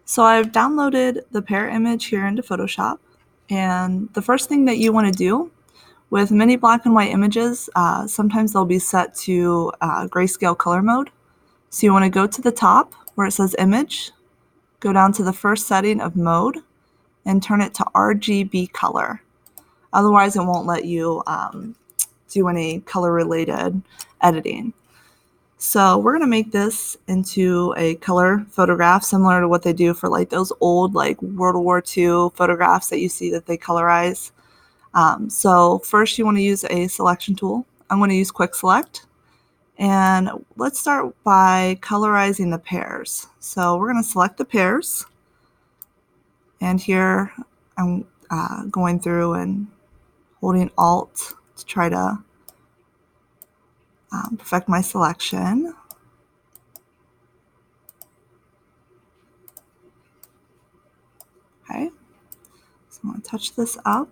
So I've downloaded the pear image here into Photoshop, and the first thing that you want to do with many black and white images, sometimes they'll be set to grayscale color mode. So you want to go to the top where it says image, go down to the first setting of mode, and turn it to RGB color. Otherwise it won't let you do any color related editing. So we're going to make this into a color photograph similar to what they do for like those old like World War II photographs that you see that they colorize. So first you want to use a selection tool. I'm going to use quick select, and let's start by colorizing the pears. So we're going to select the pears, and here I'm going through and holding Alt to try to perfect my selection. Okay, so I'm going to touch this up.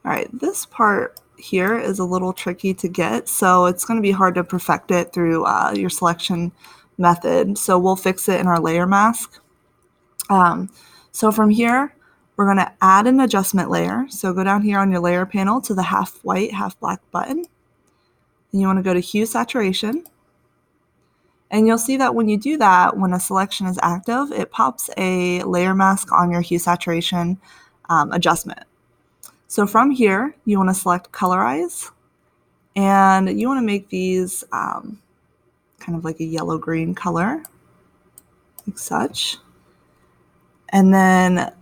All right, this part here is a little tricky to get, so it's going to be hard to perfect it through your selection method. So we'll fix it in our layer mask. So from here, we're going to add an adjustment layer. So go down here on your layer panel to the half white, half black button. And you want to go to hue saturation. And you'll see that when you do that, when a selection is active, it pops a layer mask on your hue saturation adjustment. So from here, you want to select colorize, and you want to make these kind of like a yellow-green color, like such. And then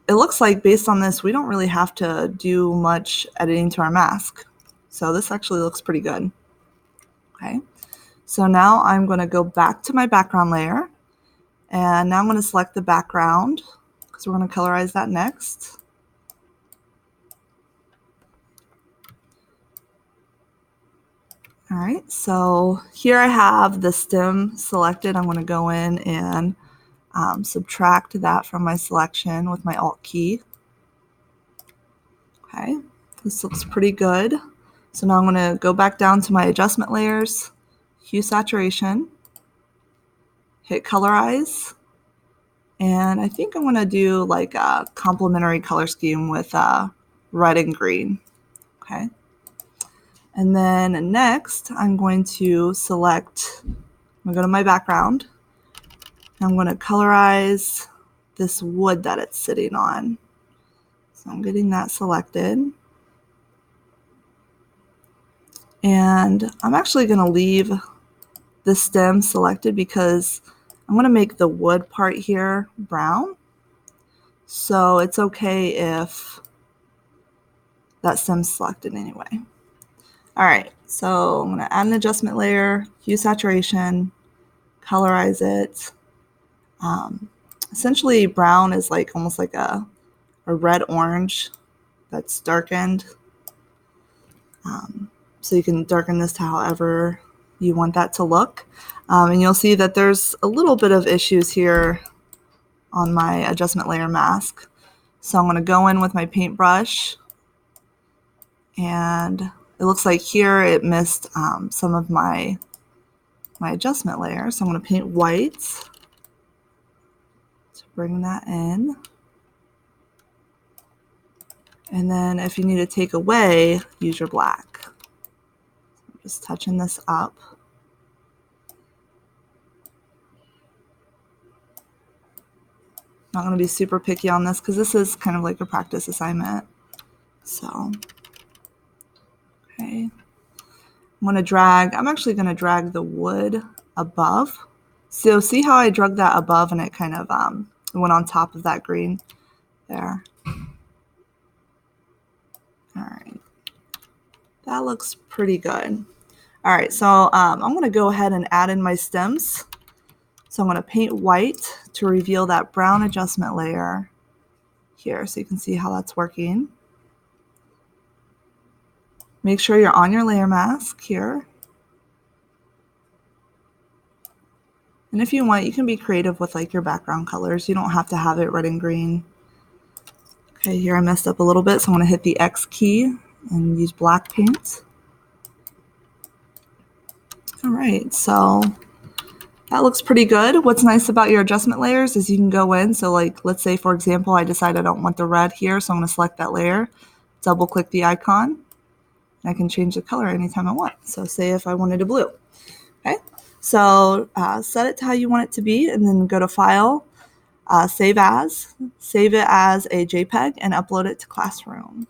it looks like based on this, we don't really have to do much editing to our mask. So this actually looks pretty good. Okay, so now I'm going to go back to my background layer, and now I'm going to select the background because we're going to colorize that next. All right, so here I have the stem selected. I'm going to go in and subtract that from my selection with my Alt key. Okay, this looks pretty good. So now I'm going to go back down to my adjustment layers, hue saturation, hit colorize, and I think I'm going to do like a complementary color scheme with red and green. Okay. And then next, I'm going to select, I'm going to go to my background. I'm going to colorize this wood that it's sitting on. So I'm getting that selected. And I'm actually going to leave the stem selected because I'm going to make the wood part here brown. So it's okay if that stem's selected anyway. All right, so I'm going to add an adjustment layer, hue saturation, colorize it. Essentially, brown is like almost like a red-orange that's darkened. So you can darken this to however you want that to look. And you'll see that there's a little bit of issues here on my adjustment layer mask. So I'm going to go in with my paintbrush, and it looks like here it missed some of my adjustment layer. So I'm going to paint white to bring that in. And then if you need to take away, use your black. I'm just touching this up. Not going to be super picky on this because this is kind of like a practice assignment. So, okay. I'm actually going to drag the wood above. So see how I drug that above and it kind of went on top of that green there. All right. That looks pretty good. All right, so I'm going to go ahead and add in my stems. So I'm going to paint white to reveal that brown adjustment layer here so you can see how that's working. Make sure you're on your layer mask here. And if you want, you can be creative with like your background colors. You don't have to have it red and green. Okay, here I messed up a little bit, so I'm going to hit the X key and use black paint. All right, so that looks pretty good. What's nice about your adjustment layers is you can go in. So like, let's say for example, I decide I don't want the red here. So I'm going to select that layer, double click the icon, and I can change the color anytime I want. So say if I wanted a blue. Okay, so set it to how you want it to be, and then go to File, Save As, save it as a JPEG, and upload it to Classroom.